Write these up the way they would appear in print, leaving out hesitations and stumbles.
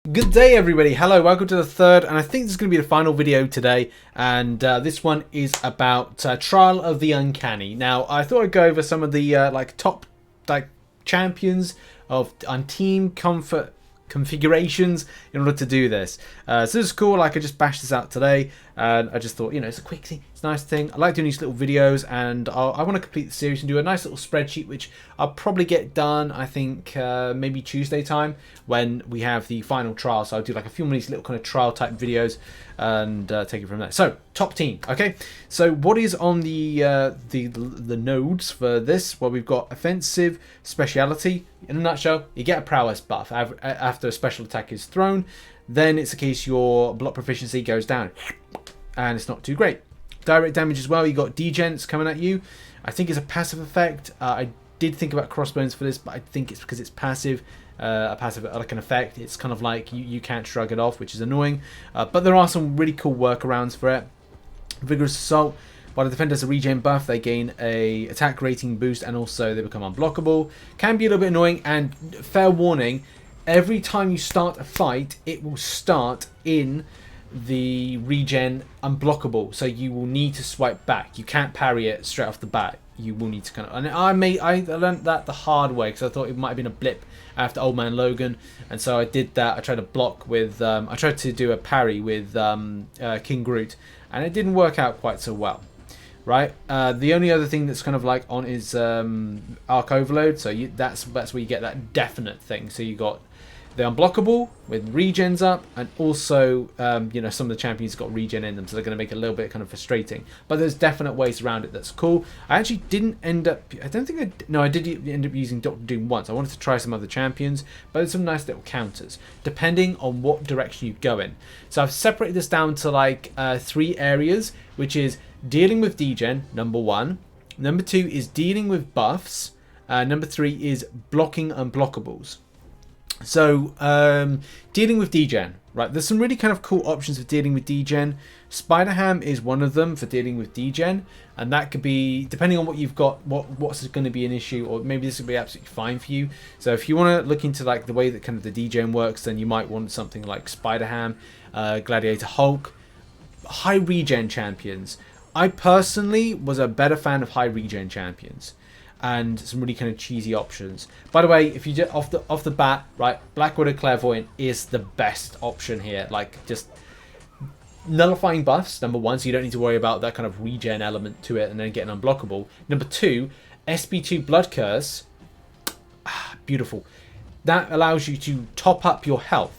Good day everybody, hello, welcome to the third and I think this is going to be the final video today, and this one is about Trial of the Uncanny. Now I thought I'd go over some of the top champions of on team comfort configurations in order to do this. So this is cool, I just bashed this out today and I just thought, you know, it's a quick thing, it's a nice thing. I like doing these little videos and I want to complete the series and do a nice little spreadsheet which I'll probably get done, I think maybe Tuesday time when we have the final trial. So I'll do like a few of these little kind of trial type videos and take it from there. So top team, okay, so what is on the nodes for this? Well, we've got offensive speciality. In a nutshell, you get a prowess buff after a special attack is thrown, then it's a case your block proficiency goes down and it's not too great. Direct damage as well, you got Degen coming at you. I think it's a passive effect. I did think about crossbones for this, but I think it's because it's passive. A passive like an effect, it's kind of like you can't shrug it off, which is annoying, but there are some really cool workarounds for it. Vigorous assault, while the defender has a regen buff, they gain a attack rating boost and also they become unblockable. Can be a little bit annoying, and fair warning, every time you start a fight it will start in the regen unblockable, so you will need to swipe back. You can't parry it straight off the bat. You will need to kind of, and I learned that the hard way because I thought it might have been a blip after Old Man Logan, and so I did that. I tried to block with I tried to do a parry with King Groot, and it didn't work out quite so well, right? The only other thing that's kind of like on is Arc Overload, so that's where you get that definite thing. So you got the unblockable with regens up, and also you know, some of the champions got regen in them, so they're going to make it a little bit kind of frustrating, but there's definite ways around it that's cool. I actually didn't end up, I don't think I did end up using Dr. Doom once. I wanted to try some other champions, but there's some nice little counters depending on what direction you go in. So I've separated this down to like 3 areas, which is dealing with Degen, number 1, number 2 is dealing with buffs, number 3 is blocking unblockables. So dealing with Degen, right, there's some really kind of cool options for dealing with Degen. Spiderham is one of them for dealing with Degen, and that could be, depending on what you've got, what's going to be an issue, or maybe this would be absolutely fine for you. So if you want to look into like the way that kind of the Degen works, then you might want something like Spiderham, Gladiator Hulk, high regen champions. I personally was a better fan of high regen champions and some really kind of cheesy options. By the way, if you get off the bat, right, Black Widow Clairvoyant is the best option here. Like, just nullifying buffs, number 1, so you don't need to worry about that kind of regen element to it and then getting unblockable. Number 2, SP2 Blood Curse, beautiful. That allows you to top up your health.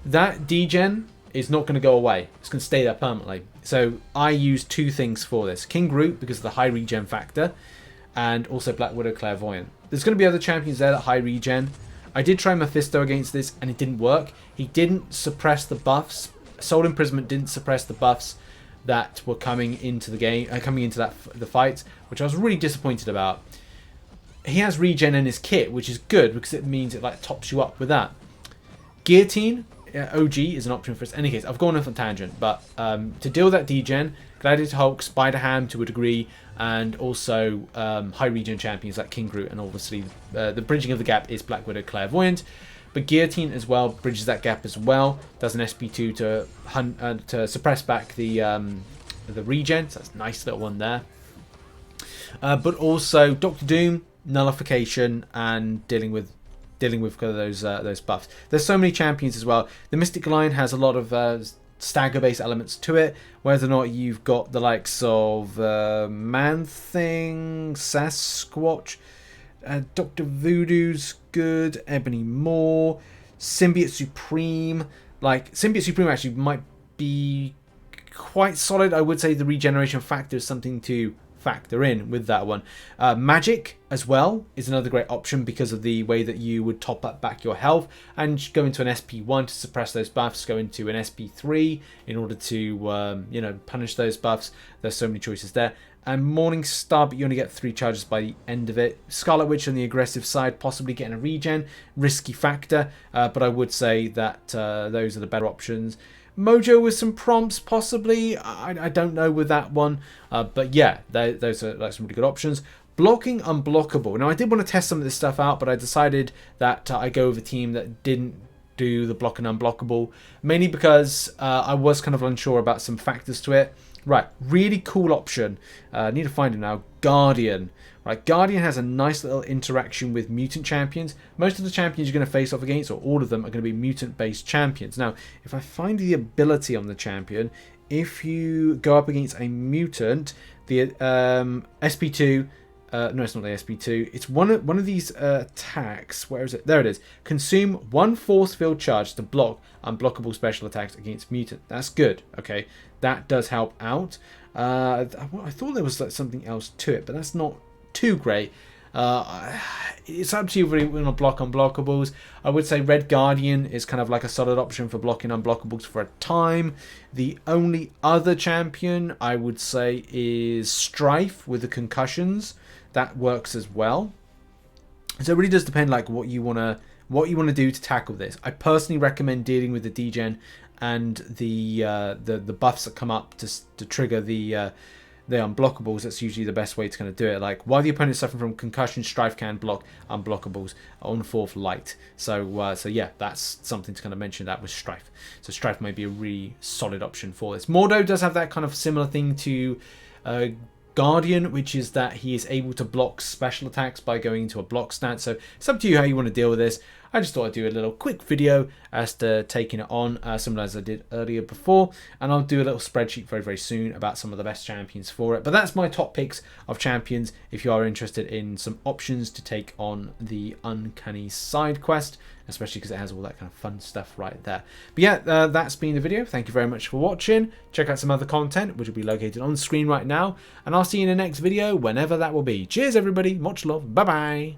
That degen is not going to go away. It's going to stay there permanently. So I use 2 things for this. King Groot, because of the high regen factor, and also Black Widow Clairvoyant. There's going to be other champions there that high regen. I did try Mephisto against this and it didn't work. He didn't suppress the buffs. Soul Imprisonment didn't suppress the buffs that were coming into the game, the fight, which I was really disappointed about. He has regen in his kit, which is good because it means it like tops you up with that. Guillotine OG is an option for us. In any case, I've gone off on tangent, but to deal with that degen, Gladiator Hulk, Spiderham to a degree, and also high regen champions like King Groot, and obviously the bridging of the gap is Black Widow Clairvoyant. But Guillotine as well bridges that gap as well. Does an SP2 to suppress back the regen, so that's a nice little one there. But also Dr. Doom, nullification, and dealing with those buffs. There's so many champions as well. The Mystic Line has a lot of stagger-based elements to it. Whether or not you've got the likes of Man-Thing, Sasquatch, Dr. Voodoo's good, Ebony Maw, Symbiote Supreme. Like, Symbiote Supreme actually might be quite solid. I would say the regeneration factor is something to factor in with that one. Magic as well is another great option because of the way that you would top up back your health and go into an SP1 to suppress those buffs, go into an SP3 in order to you know, punish those buffs. There's so many choices there. And Morning Star, but you only get 3 charges by the end of it. Scarlet Witch on the aggressive side, possibly getting a regen, risky factor, but I would say that those are the better options. Mojo with some prompts, possibly. I don't know with that one. But yeah, those are like some really good options. Blocking Unblockable. Now, I did want to test some of this stuff out, but I decided that I go with a team that didn't do the block and unblockable, mainly because I was kind of unsure about some factors to it. Right, really cool option. Need to find it now. Guardian. Right, Guardian has a nice little interaction with mutant champions. Most of the champions you're going to face off against, or all of them, are going to be mutant-based champions. Now, if I find the ability on the champion, if you go up against a mutant, the SP2... no, it's not the SP2. It's one of these attacks. Where is it? There it is. Consume one force field charge to block unblockable special attacks against mutant. That's good. Okay, that does help out. I thought there was like something else to it, but that's not too great. It's up to you if you want to block unblockables. I would say Red Guardian is kind of like a solid option for blocking unblockables for a time. The only other champion I would say is Stryfe with the concussions. That works as well. So it really does depend like what you want to do to tackle this. I personally recommend dealing with the Degen and the buffs that come up to trigger the unblockables. That's usually the best way to kind of do it. Like while the opponent's suffering from concussion, Stryfe can block unblockables on 4th light. So yeah, that's something to kind of mention that with Stryfe. So Stryfe may be a really solid option for this. Mordo does have that kind of similar thing to Guardian, which is that he is able to block special attacks by going into a block stance. So it's up to you how you want to deal with this. I just thought I'd do a little quick video as to taking it on, similar as I did earlier before. And I'll do a little spreadsheet very, very soon about some of the best champions for it. But that's my top picks of champions if you are interested in some options to take on the Uncanny side quest, especially because it has all that kind of fun stuff right there. But yeah, that's been the video. Thank you very much for watching. Check out some other content, which will be located on screen right now. And I'll see you in the next video, whenever that will be. Cheers, everybody. Much love. Bye-bye.